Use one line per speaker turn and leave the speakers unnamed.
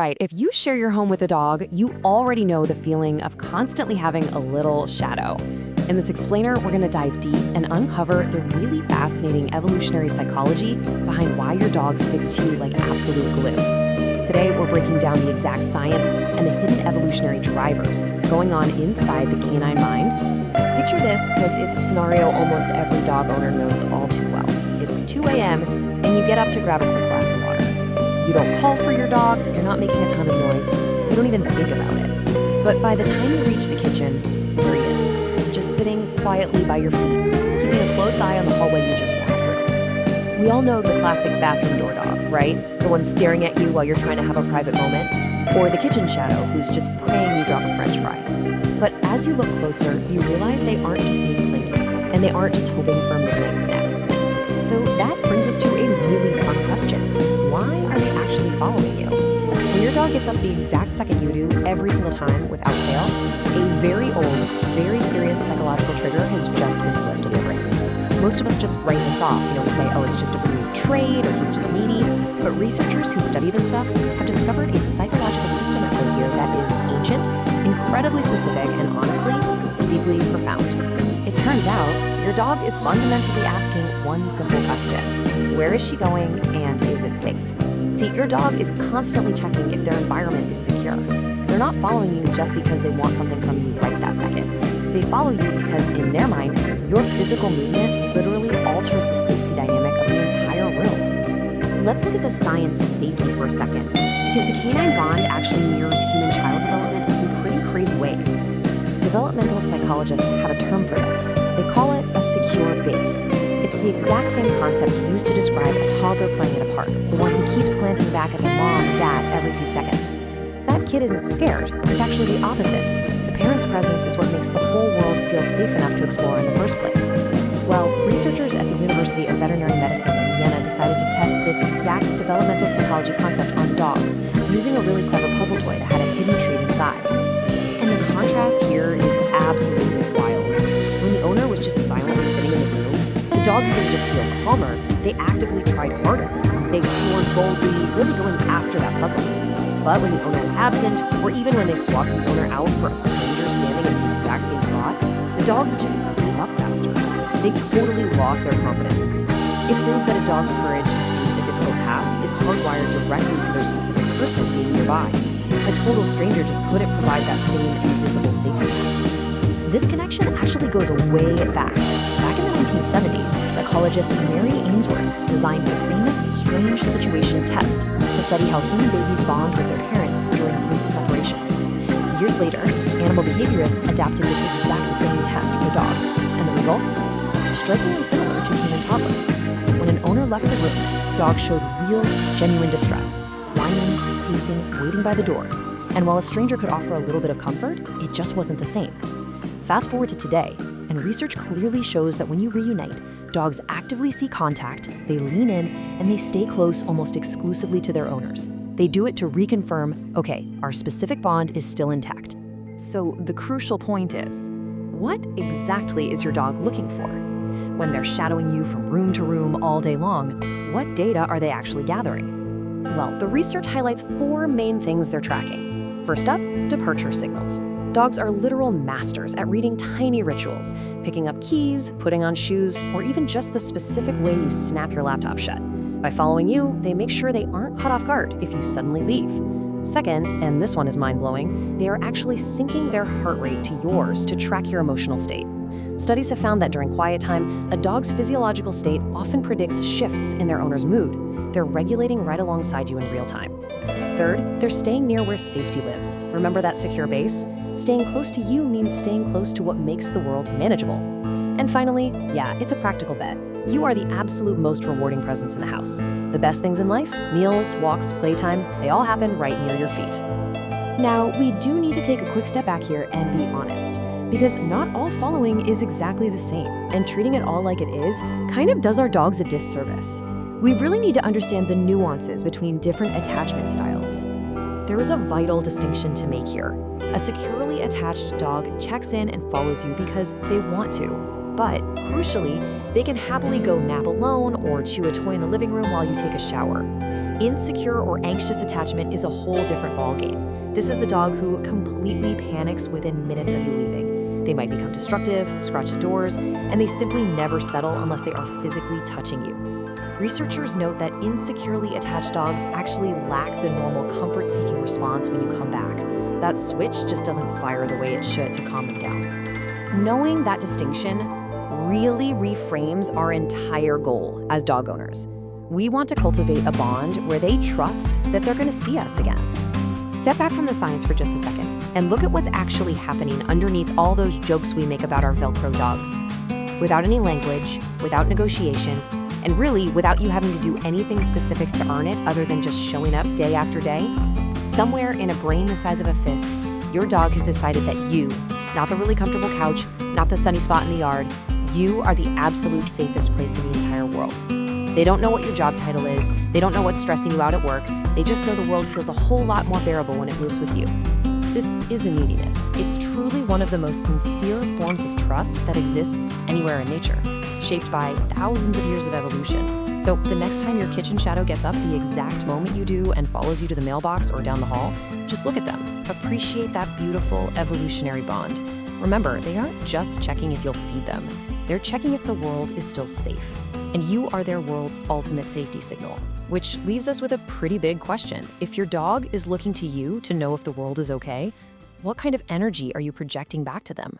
right, if you share your home with a dog, you already know the feeling of constantly having a little shadow. In this explainer, we're going to dive deep and uncover the really fascinating evolutionary psychology behind why your dog sticks to you like absolute glue. Today, we're breaking down the exact science and the hidden evolutionary drivers going on inside the canine mind. Picture this, because it's a scenario almost every dog owner knows all too well. It's 2 a.m., and you get up to grab a quick glass of water. You don't call for your dog, you're not making a ton of noise, you don't even think about it. But by the time you reach the kitchen, there he is, just sitting quietly by your feet, keeping a close eye on the hallway you just walked through. We all know the classic bathroom door dog, right? The one staring at you while you're trying to have a private moment, or the kitchen shadow who's just praying you drop a French fry. But as you look closer, you realize they aren't just maybe clinging, and they aren't just hoping for a midnight snack. So that brings us to a really fun question. Why are they actually following you? When your dog gets up the exact second you do, every single time without fail, a very old, very serious psychological trigger has just been flipped in the brain. Most of us just write this off. We say, oh, it's just a weird trait, or he's just needy. But researchers who study this stuff have discovered a psychological system at play here that is ancient, incredibly specific, and honestly, deeply profound. It turns out, your dog is fundamentally asking one simple question. Where is she going, and is it safe? See, your dog is constantly checking if their environment is secure. They're not following you just because they want something from you right that second. They follow you because, in their mind, your physical movement literally alters the safety dynamic of the entire room. Let's look at the science of safety for a second, because the canine bond actually mirrors human-child development in some pretty crazy ways. Developmental psychologists have a term for this. They call it a secure base. It's the exact same concept used to describe a toddler playing at a park, the one who keeps glancing back at their mom and dad every few seconds. That kid isn't scared. It's actually the opposite. The parent's presence is what makes the whole world feel safe enough to explore in the first place. Well, researchers at the University of Veterinary Medicine in Vienna decided to test this exact developmental psychology concept on dogs using a really clever puzzle toy that had a hidden treat inside. And the contrast here is absolutely wild. When the owner was just silently sitting in the room, the dogs didn't just feel calmer, they actively tried harder. They explored boldly, really going after that puzzle. But when the owner was absent, or even when they swapped the owner out for a stranger standing in the exact same spot, the dogs just gave up faster. They totally lost their confidence. It proves that a dog's courage to face a difficult task is hardwired directly to their specific person being nearby. A total stranger just couldn't provide that same invisible safety net. This connection actually goes way back. Back in the 1970s, psychologist Mary Ainsworth designed the famous strange situation test to study how human babies bond with their parents during brief separations. Years later, animal behaviorists adapted this exact same test for dogs, and the results? Strikingly similar to human toddlers. When an owner left the room, dogs showed real, genuine distress, whining, pacing, waiting by the door. And while a stranger could offer a little bit of comfort, it just wasn't the same. Fast forward to today, and research clearly shows that when you reunite, dogs actively seek contact, they lean in, and they stay close almost exclusively to their owners. They do it to reconfirm, okay, our specific bond is still intact. So the crucial point is, what exactly is your dog looking for? When they're shadowing you from room to room all day long, what data are they actually gathering? Well, the research highlights 4 main things they're tracking. First up, departure signals. Dogs are literal masters at reading tiny rituals, picking up keys, putting on shoes, or even just the specific way you snap your laptop shut. By following you, they make sure they aren't caught off guard if you suddenly leave. Second, and this one is mind-blowing, they are actually syncing their heart rate to yours to track your emotional state. Studies have found that during quiet time, a dog's physiological state often predicts shifts in their owner's mood. They're regulating right alongside you in real time. Third, they're staying near where safety lives. Remember that secure base? Staying close to you means staying close to what makes the world manageable. And finally, yeah, it's a practical bet. You are the absolute most rewarding presence in the house. The best things in life, meals, walks, playtime, they all happen right near your feet. Now, we do need to take a quick step back here and be honest, because not all following is exactly the same, and treating it all like it is kind of does our dogs a disservice. We really need to understand the nuances between different attachment styles. There is a vital distinction to make here. A securely attached dog checks in and follows you because they want to. But, crucially, they can happily go nap alone or chew a toy in the living room while you take a shower. Insecure or anxious attachment is a whole different ballgame. This is the dog who completely panics within minutes of you leaving. They might become destructive, scratch at doors, and they simply never settle unless they are physically touching you. Researchers note that insecurely attached dogs actually lack the normal comfort-seeking response when you come back. That switch just doesn't fire the way it should to calm them down. Knowing that distinction really reframes our entire goal as dog owners. We want to cultivate a bond where they trust that they're going to see us again. Step back from the science for just a second and look at what's actually happening underneath all those jokes we make about our Velcro dogs. Without any language, without negotiation, and really without you having to do anything specific to earn it other than just showing up day after day, somewhere in a brain the size of a fist, your dog has decided that you, not the really comfortable couch, not the sunny spot in the yard, you are the absolute safest place in the entire world. They don't know what your job title is, they don't know what's stressing you out at work, they just know the world feels a whole lot more bearable when it moves with you. This isn't neediness. It's truly one of the most sincere forms of trust that exists anywhere in nature, shaped by thousands of years of evolution. So the next time your kitchen shadow gets up the exact moment you do and follows you to the mailbox or down the hall, just look at them. Appreciate that beautiful evolutionary bond. Remember, they aren't just checking if you'll feed them. They're checking if the world is still safe. And you are their world's ultimate safety signal. Which leaves us with a pretty big question. If your dog is looking to you to know if the world is okay, what kind of energy are you projecting back to them?